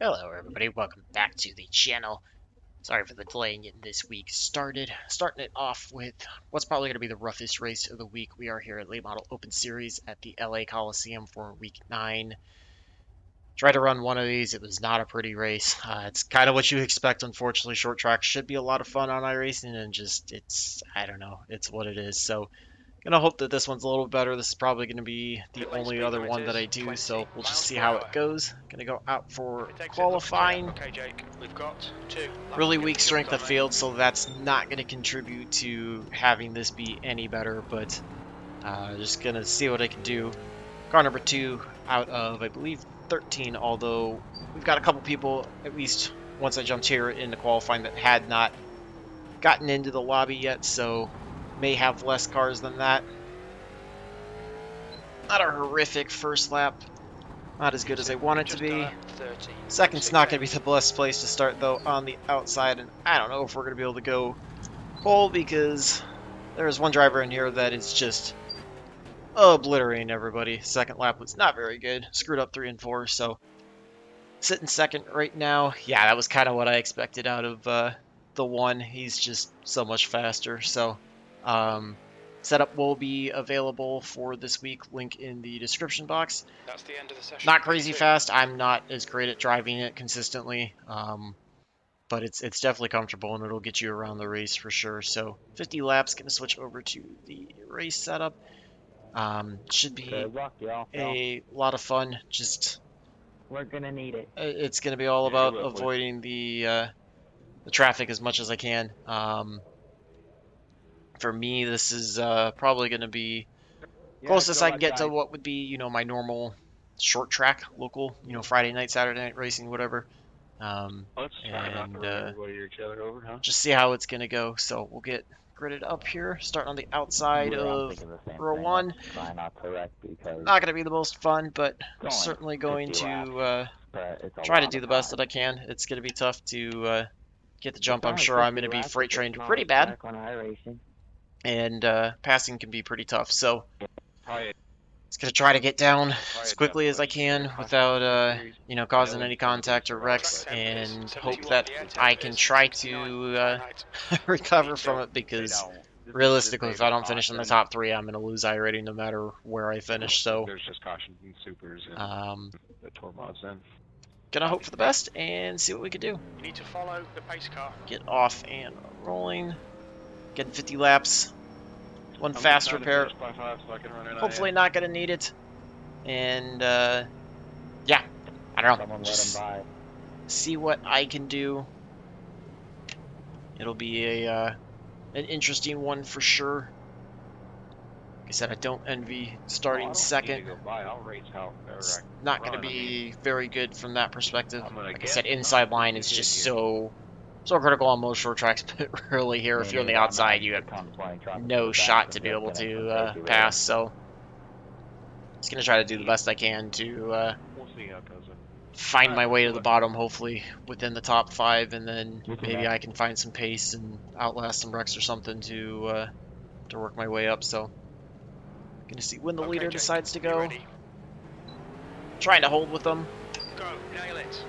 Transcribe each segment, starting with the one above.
Hello everybody, welcome back to the channel. Sorry for the delay in getting this week started. Starting it off with what's probably going to be the roughest race of the week. We are here at Late Model Open Series at the LA Coliseum for week 9. Tried to run one of these, it was not a pretty race. It's kind of what you expect, unfortunately. Short track should be a lot of fun on iRacing, and just, I don't know, it's what it is. So gonna hope that this one's a little better. This is probably gonna be the Pit lane only speed other one limit that is I do, 20 so we'll just miles see per how it hour. goes. Gonna go out for If it takes it, looks clear. qualifying. Okay, Jake, we've got 2 laps Really to get weak the job strength done, of mate. field, so that's not gonna contribute to having this be any better, but just gonna see what I can do. Car number 2 out of, I believe, 13, although we've got a couple people, at least once I jumped here into qualifying, that had not gotten into the lobby yet, so may have less cars than that. Not a horrific first lap. Not as good as I want it to Just done be. a 13. Second's not going to be the best place to start, though, on the outside, and I don't know if we're going to be able to go pole because there's one driver in here that is just obliterating everybody. Second lap was not very good. Screwed up 3 and 4, so sitting second right now. Yeah, that was kind of what I expected out of the one. He's just so much faster, so setup will be available for this week. Link in the description box. That's the end of the session. Not crazy P2. fast. I'm not as great at driving it consistently, but it's definitely comfortable and it'll get you around the race for sure. So 50 laps. Going to switch over to the race setup. Should be Good luck, y'all. a lot of fun. Just We're gonna need it. it's going to be all Yeah, you about will, boy. avoiding the traffic as much as I can. For me, this is probably going to be closest I can get to what would be, my normal short track, local, Friday night, Saturday night racing, whatever. Let's try not to And run everybody each other over, huh? just see how it's going to go. So we'll get gridded up here, starting on the outside I'm of thinking the same row thing. 1. Let's try not to wreck because Not going to be the most fun, but going certainly going 50 laps, to but it's a try to lot do of the best time. that I can. It's going to be tough to get the jump. It's I'm only sure I'm 50 going to be laps, freight it's the trained pretty smallest bad, track on iRacing. and passing can be pretty tough. So Probably, just going to try to get down probably as a quickly death as I wish. can Classic without, series. causing No any one's gonna contact or survive, wrecks, but and hope 71 that the air I temp can is try 69 to Fahrenheit. recover P2. from it they because don't. This is just realistically, if I beta don't finish in the caution. top 3, I'm going to lose iRating no matter where I finish. So, There's just cautions and supers and the tour mods then. gonna hope for the best and see what we can do. You need to follow the pace car. Get off and rolling. Getting 50 laps. One I'm fast trying to repair. finish by 5 so I can run an Hopefully IM. not gonna need it. And yeah, I don't know. Someone Just let him see what I can do. It'll be a an interesting one for sure. Like I said, I don't envy starting second. Go by. I'll race how It's not going to be very good from that perspective. I'm gonna Like I guess said, not inside to line be is good just here. so critical on most short tracks, but really here, if you're on the outside, you have no shot to be able to pass. So just going to try to do the best I can to We'll see how it goes. find my way to the bottom, hopefully within the top 5, and then maybe I can find some pace and outlast some wrecks or something to work my way up. So gonna see when the leader Jake, decides to you go. ready? Trying to hold with them. Go, nail it.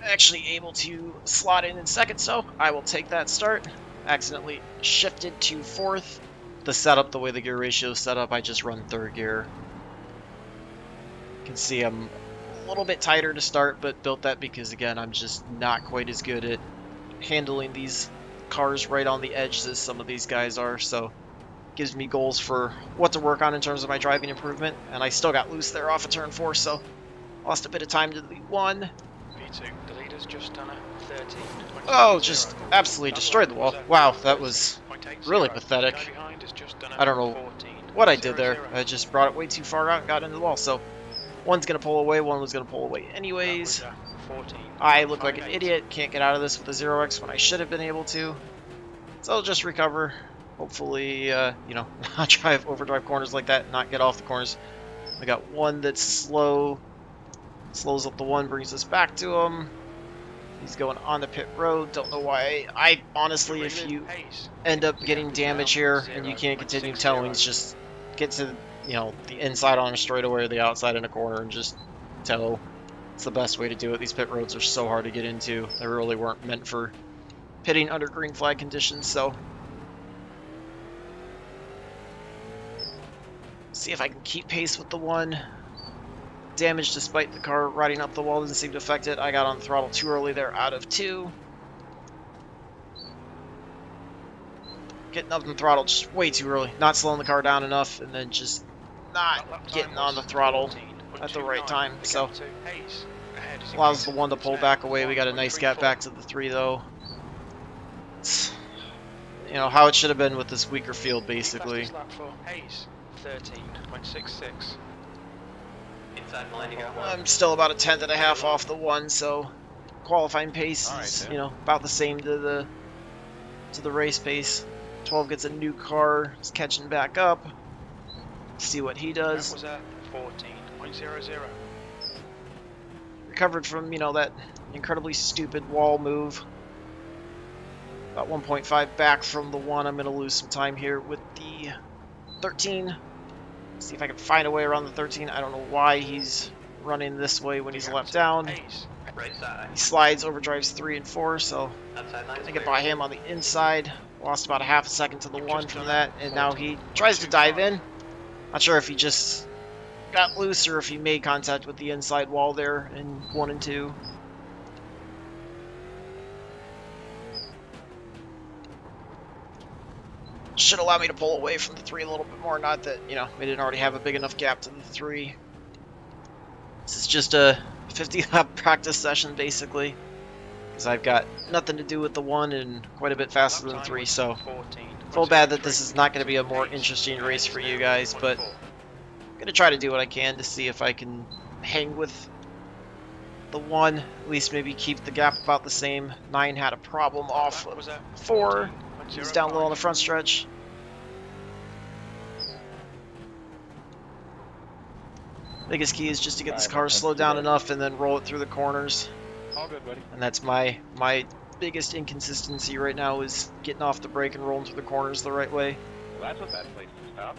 Actually able to slot in second, so I will take that start. Accidentally shifted to 4th. The setup, the way the gear ratio is set up, I just run 3rd gear. You can see I'm a little bit tighter to start, but built that because, again, I'm just not quite as good at handling these cars right on the edge as some of these guys are, so gives me goals for what to work on in terms of my driving improvement. And I still got loose there off of turn 4, so lost a bit of time to the lead 1. P2, the leader's just done a 13. Oh, just absolutely destroyed the wall. Wow, that was really pathetic. I don't know what I did there. I just brought it way too far out and got into the wall. So one's going to pull away, one was going to pull away anyways. I look like an idiot. Can't get out of this with a 0x when I should have been able to. So I'll just recover. Hopefully, not overdrive corners like that, not get off the corners. I got one that's slow. Slows up the one, brings us back to him. He's going on the pit road. Don't know why. I honestly, if you end up getting damage here and you can't continue towings, just get to, the inside on a straightaway or the outside in a corner and just tow. It's the best way to do it. These pit roads are so hard to get into. They really weren't meant for pitting under green flag conditions, so see if I can keep pace with the one. Damage despite the car riding up the wall doesn't seem to affect it. I got on the throttle too early there, out of 2. Getting up on the throttle just way too early. Not slowing the car down enough, and then just not getting on the throttle at the right time. So allows the 1 to pull back away. We got a nice gap back to the 3 though. It's, you know, how it should have been with this weaker field, basically. 13.66. I'm still about a 1/10 off the 1, so qualifying pace is, you know, about the same to the race pace. 12 gets a new car, is catching back up. See what he does. That was at 14.00. Recovered from, you know, that incredibly stupid wall move. About 1.5 back from the 1. I'm going to lose some time here with the 13. See if I can find a way around the 13. I don't know why he's running this way when he's left down. He slides, overdrives 3 and 4, so I get by him on the inside. Lost about a half a second to the 1 from that, and now he tries to dive in. Not sure if he just got loose or if he made contact with the inside wall there in 1 and 2. Should allow me to pull away from the 3 a little bit more, not that, you know, we didn't already have a big enough gap to the 3. This is just a 50-lap practice session, basically, because I've got nothing to do with the 1 and quite a bit faster than the 3, so feel bad that this is not going to be a more interesting race for you guys, but I'm going to try to do what I can to see if I can hang with the 1, at least maybe keep the gap about the same. 9 had a problem off of 4. He's down low on the front stretch. Biggest key is just to get this car slowed down enough and then roll it through the corners. All good, buddy. And that's my biggest inconsistency right now, is getting off the brake and rolling through the corners the right way. Well, that's a bad place to stop.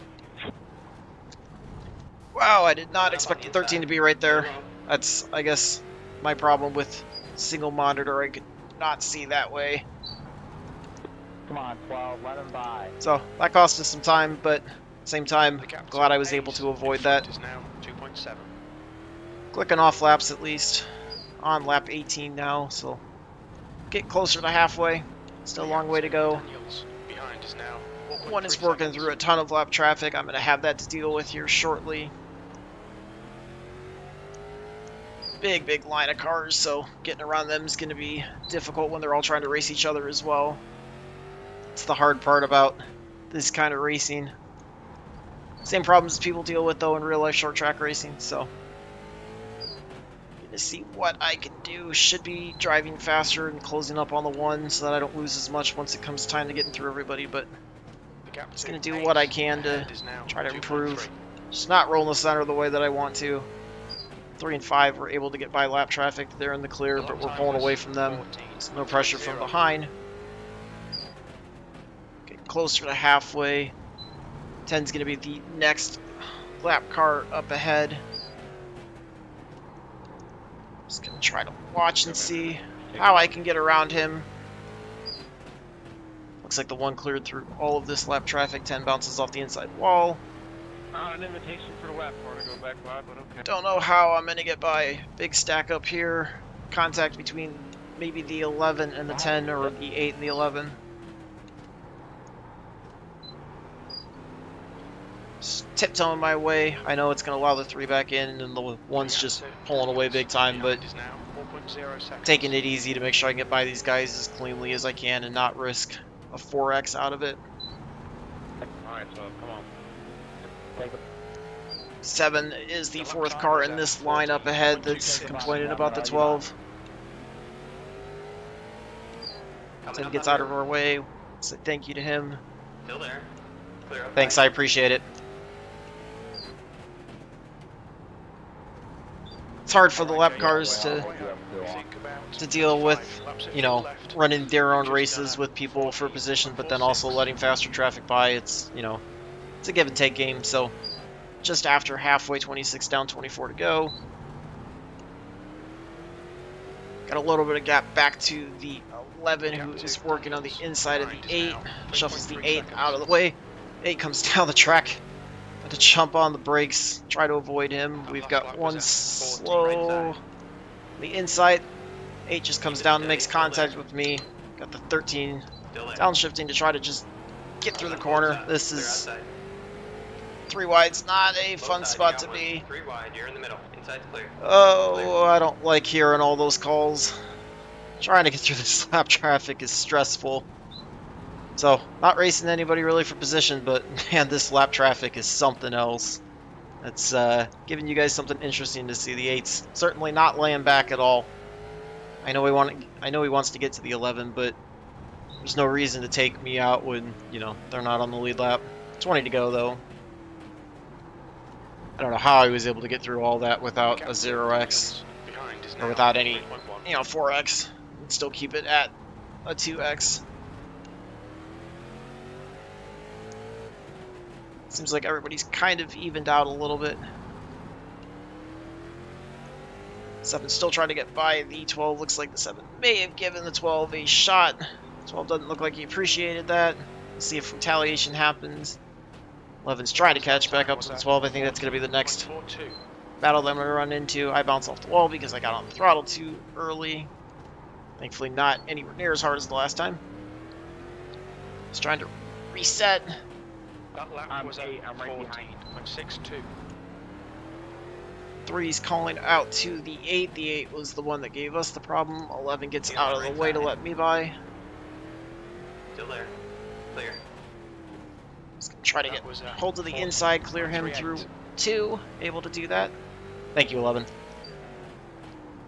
Wow, I did not expect the 13 to be right there. That's, I guess, my problem with single monitor. I could not see that way. Come on, 12, let him by. So that cost us some time, but at the same time, glad I was able to avoid that. Is now 2.7. Clicking off laps at least. On lap 18 now, so get closer to halfway. Still a long way to go. Behind is now 1 is working through a ton of lap traffic. I'm going to have that to deal with here shortly. Big line of cars, so getting around them is going to be difficult when they're all trying to race each other as well. It's the hard part about this kind of racing. Same problems people deal with, though, in real life short track racing, so to see what I can do. Should be driving faster and closing up on the 1 so that I don't lose as much once it comes time to getting through everybody, but just going to do what I can to try to improve. Just not rolling the center the way that I want to. 3 and 5 were able to get by lap traffic. They're in the clear, but we're pulling away from them. So no pressure from behind. Getting closer to halfway. 10's going to be the next lap car up ahead. Just going to try to watch and see how I can get around him. Looks like the 1 cleared through all of this lap traffic. 10 bounces off the inside wall. Not an invitation for the lap car to go back wide, but okay. Don't know how I'm going to get by. Big stack up here. Contact between maybe the 11 and the 10, or the 8 and the 11. Just tiptoeing my way. I know it's going to allow the 3 back in, and the 1's just pulling away big time, but taking it easy to make sure I can get by these guys as cleanly as I can and not risk a 4X out of it. Alright, so come on. 7 is the 4th car in this line up ahead that's complaining about the 12. 10 gets out of our way. Say thank you to him. Still there. Thanks, I appreciate it. It's hard for the lap cars to deal with, you know, running their own races with people for position, but then also letting faster traffic by. It's, you know, it's a give and take game. So just after halfway, 26 down, 24 to go. Got a little bit of gap back to the 11, who is working on the inside of the 8. Shuffles the 8 out of the way. 8 comes down the track. Got to jump on the brakes, try to avoid him. We've got one slow on the inside. 8 just comes down and makes contact with me. Got the 13 downshifting to try to just get through the corner. This is 3 wide's not a fun spot to be. 3 wide, you're in the middle. Inside's clear. Oh, I don't like hearing all those calls. Trying to get through this lap traffic is stressful. So, not racing anybody really for position, but man, this lap traffic is something else. It's giving you guys something interesting to see. The 8's certainly not laying back at all. I know he wants to get to the 11, but there's no reason to take me out when, you know, they're not on the lead lap. 20 to go though. I don't know how he was able to get through all that without a 0x or without any, you know, 4x and still keep it at a 2x. Seems like everybody's kind of evened out a little bit. 7's still trying to get by the 12. Looks like the 7 may have given the 12 a shot. 12 doesn't look like he appreciated that. Let's see if retaliation happens. 11's trying to catch back up to the 12. I think that's going to be the next battle that I'm going to run into. I bounced off the wall because I got on the throttle too early. Thankfully not anywhere near as hard as the last time. Just trying to reset. That lap was at 14.62. 3's calling out to the 8. The 8 was the one that gave us the problem. 11 gets out of the way to let me by. Still there. Clear. Just gonna try to get hold to the inside, clear him through 2. Able to do that. Thank you, 11.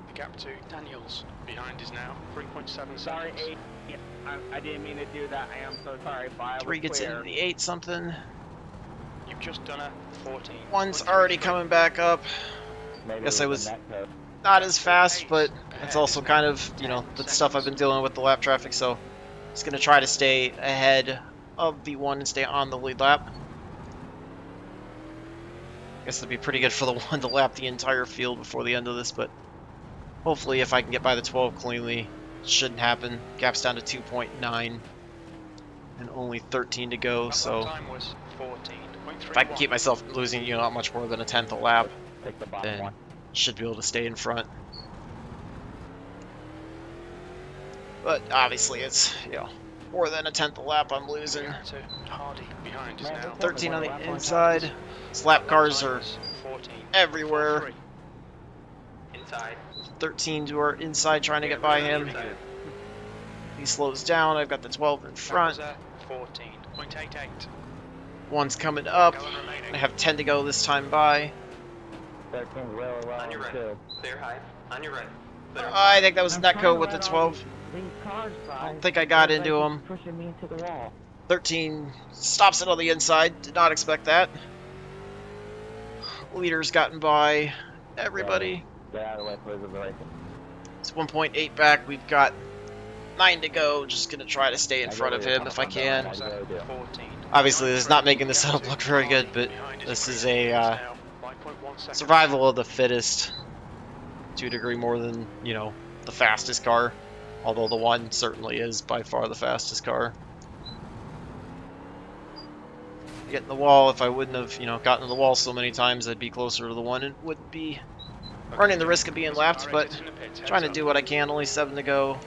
The gap to Daniels behind is now 3.7 Sorry, seconds. 8. I didn't mean to do that. I am so sorry. 3 gets into the 8 something. You've just done a 14. 1's already coming back up. Guess I was not as fast, but that's also kind of, you know, the stuff I've been dealing with the lap traffic, so just going to try to stay ahead of the 1 and stay on the lead lap. Guess it'd be pretty good for the 1 to lap the entire field before the end of this, but hopefully if I can get by the 12 cleanly, it shouldn't happen. Gap's down to 2.9 and only 13 to go, so if I can keep myself losing, you know, not much more than a 10th a lap, then should be able to stay in front. But obviously it's, you know, more than a 10th a lap I'm losing. 13 on the inside. These lap cars are everywhere. 13 to our inside trying to get by him. He slows down. I've got the 12 in front. 1's coming up. I have 10 to go this time by. 13 really well. On your right. Clear high. On your right. I think that was Netco with the 12. I don't think I got into him. Pushing me into the wall. 13 stops it on the inside. Did not expect that. Leader's gotten by everybody. Get out of the way, please. It's 1.8 back. We've got 9 to go. Just going to try to stay in front of him if I can. Obviously, this is not making the setup look very good, but this is a survival of the fittest to a degree more than, you know, the fastest car. Although the 1 certainly is by far the fastest car. Getting the wall, if I wouldn't have, you know, gotten to the wall so many times, I'd be closer to the 1 and wouldn't be running the risk of being lapped, but trying to do what I can. Only 7 to go.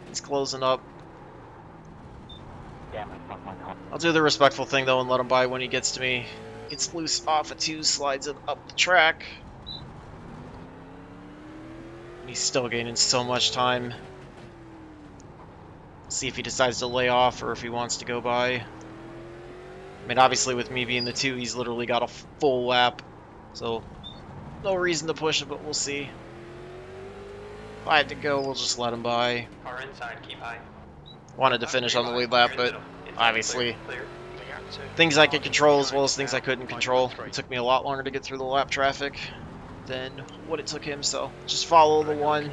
He's closing up. I'll do the respectful thing though and let him by when he gets to me. Gets loose off a 2, slides it up the track. He's still gaining so much time. See if he decides to lay off or if he wants to go by. I mean, obviously with me being the 2, he's literally got a full lap. So, no reason to push it, but we'll see. 5 to go, we'll just let him by. Our inside, keep high. Wanted to finish on the lead lap, but obviously things I could control as well as things I couldn't control. It took me a lot longer to get through the lap traffic than what it took him, so just follow the 1.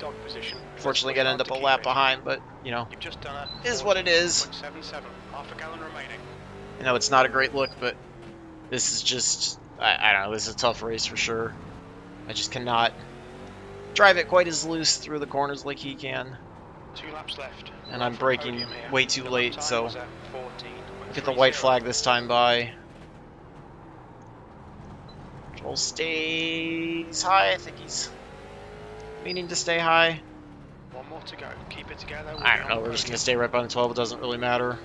Fortunately, gonna end up a lap behind, but, you know, is what it is. I know it's not a great look, but this is just, I don't know, this is a tough race for sure. I just cannot drive it quite as loose through the corners like he can. 2 laps left. And We're I'm on for a braking podium here. way too The late, lap time so was at get the white 14.30. flag this time by. Control stays high. I think he's meaning to stay high. 1 more to go. Keep it together. We'll I be don't on know. the We're just going to podium. stay right by the 12. It doesn't really matter.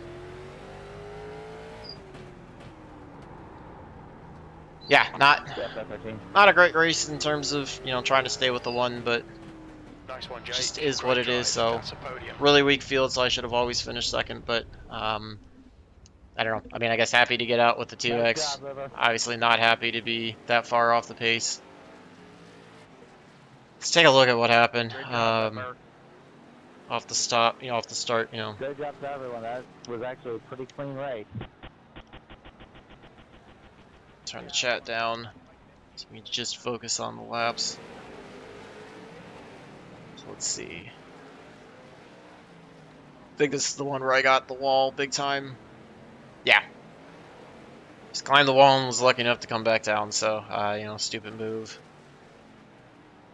Yeah, not a great race in terms of, you know, trying to stay with the 1, but Nice one, Jake. just is Great what it drive. is. So That's a podium. really weak field, so I should have always finished 2nd, but I don't know. I mean, I guess happy to get out with the 2X. Nice job, River. Obviously not happy to be that far off the pace. Let's take a look at what happened. Good job, River. Off the stop, you know, off the start, you know. Good job to everyone. That was actually a pretty clean race. Turn the chat down so we can just focus on the laps. So let's see. I think this is the one where I got the wall big time. Yeah. Just climbed the wall and was lucky enough to come back down, so, you know, stupid move.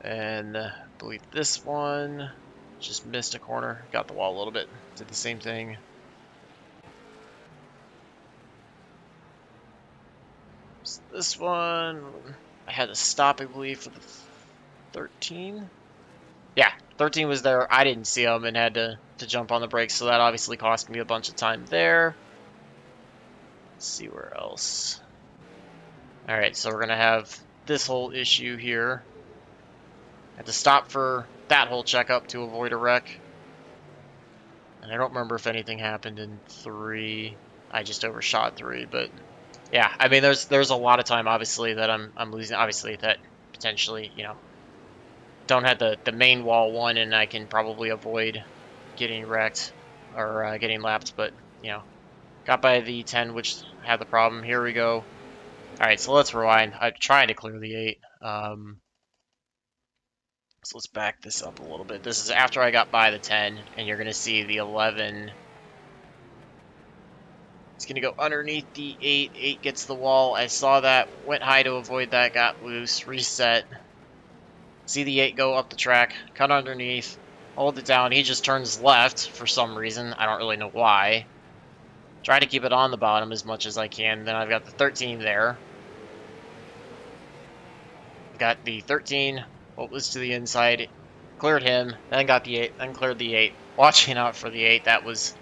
And I believe this one just missed a corner, got the wall a little bit, did the same thing. So this one, I had to stop, I believe, for the 13. Yeah, 13 was there. I didn't see him and had to jump on the brakes, so that obviously cost me a bunch of time there. Let's see where else. All right, so we're gonna have this whole issue here. I had to stop for that whole checkup to avoid a wreck. And I don't remember if anything happened in 3. I just overshot 3, but yeah, I mean, there's a lot of time, obviously, that I'm losing. Obviously, that potentially, you know, don't have the main wall one, and I can probably avoid getting wrecked or getting lapped. But you know, got by the 10, which had the problem. Here we go. All right, so let's rewind. I'm trying to clear the 8. So let's back this up a little bit. This is after I got by the 10, and you're gonna see the 11. It's going to go underneath the 8. 8 gets the wall. I saw that. Went high to avoid that. Got loose. Reset. See the 8 go up the track. Cut underneath. Hold it down. He just turns left for some reason. I don't really know why. Try to keep it on the bottom as much as I can. Then I've got the 13 there. Got the 13. What was to the inside. Cleared him. Then got the 8. Then cleared the 8. Watching out for the 8. That was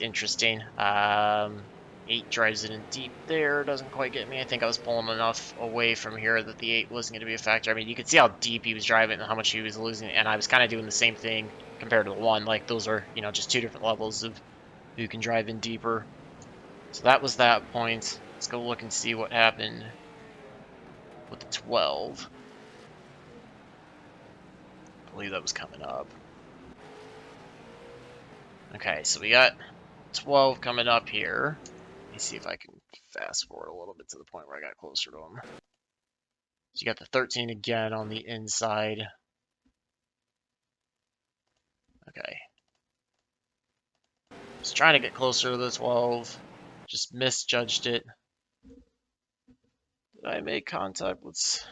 interesting. 8 drives it in deep there. Doesn't quite get me. I think I was pulling enough away from here that the 8 wasn't going to be a factor. I mean, you could see how deep he was driving and how much he was losing. And I was kind of doing the same thing compared to the 1. Like, those are, you know, just 2 different levels of who can drive in deeper. So that was that point. Let's go look and see what happened with the 12. I believe that was coming up. Okay, so we got 12 coming up here. Let me see if I can fast forward a little bit to the point where I got closer to him. So you got the 13 again on the inside. Okay. Just trying to get closer to the 12. Just misjudged it. Did I make contact? Let's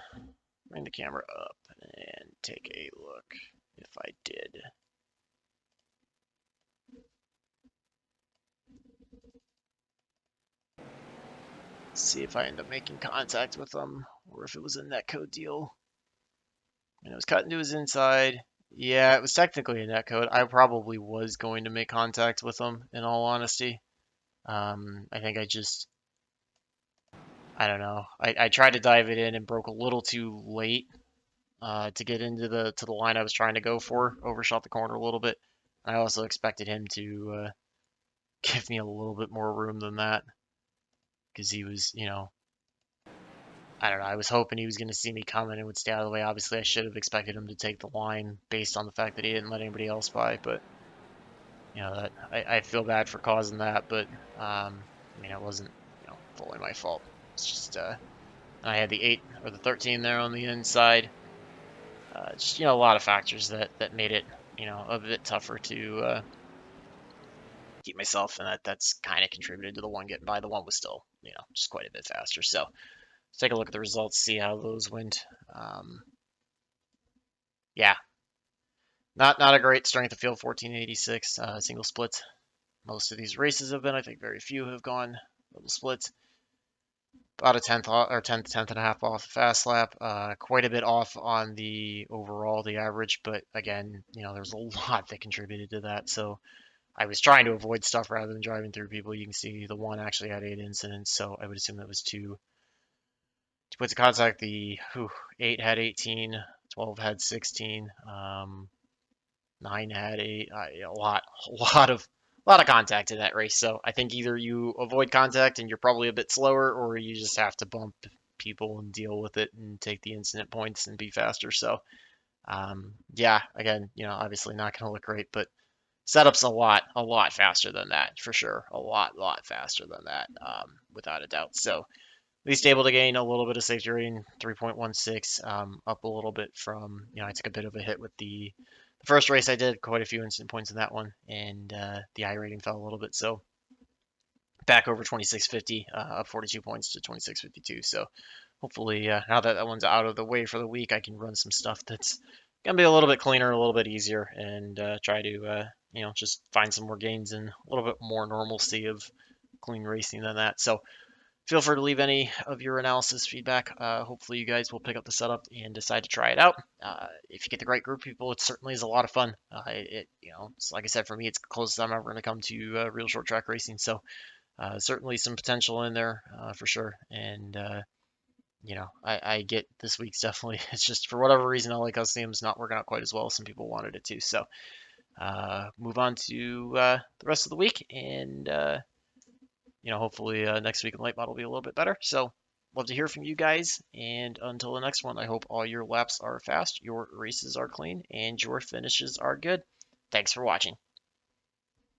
bring the camera up and take a look if I did. See if I end up making contact with him, or if it was a netcode deal. And it was cut into his inside. Yeah, it was technically a netcode. I probably was going to make contact with him, in all honesty. I think I don't know. I tried to dive it in and broke a little too late to get into the line I was trying to go for. Overshot the corner a little bit. I also expected him to give me a little bit more room than that, because he was, you know, I don't know. I was hoping he was going to see me coming and would stay out of the way. Obviously, I should have expected him to take the line based on the fact that he didn't let anybody else by. But you know, that I feel bad for causing that. But I mean, it wasn't, you know, fully my fault. It's just I had the 8 or the 13 there on the inside. Just, you know, a lot of factors that made it, you know, a bit tougher to keep myself, and that's kind of contributed to the 1 getting by. The 1 was still, you know, just quite a bit faster. So let's take a look at the results, see how those went. yeah, not a great strength of field. 1486 single splits. Most of these races have been. I think very few have gone double splits. About a tenth off, or tenth and a half off the fast lap. Quite a bit off on the overall, the average. But again, there's a lot that contributed to that. So I was trying to avoid stuff rather than driving through people. You can see the one actually had 8 incidents, so I would assume that was 2 points of contact. The 8 had 18, 12 had 16, 9 had 8. A lot of contact in that race. So I think either you avoid contact and you're probably a bit slower, or you just have to bump people and deal with it and take the incident points and be faster. So yeah, again, obviously not going to look great, but setup's a lot faster than that for sure. A lot faster than that, without a doubt. So at least able to gain a little bit of safety rating, 3.16, up a little bit from, I took a bit of a hit with the first race I did, quite a few instant points in that one, and the I rating fell a little bit. So back over 2650, up 42 points to 2652. So hopefully, now that one's out of the way for the week, I can run some stuff that's gonna be a little bit cleaner, a little bit easier, and try to just find some more gains and a little bit more normalcy of clean racing than that. So feel free to leave any of your analysis feedback. Hopefully you guys will pick up the setup and decide to try it out. If you get the right group of people, it certainly is a lot of fun. It's, like I said, for me, it's the closest I'm ever going to come to real short track racing. So certainly some potential in there for sure. And I get this week's definitely. It's just for whatever reason, LA Coliseum's not working out quite as well as some people wanted it to. So move on to the rest of the week, and hopefully next week in late model will be a little bit better. So love to hear from you guys, and until the next one, I hope all your laps are fast, your races are clean, and your finishes are good. Thanks for watching.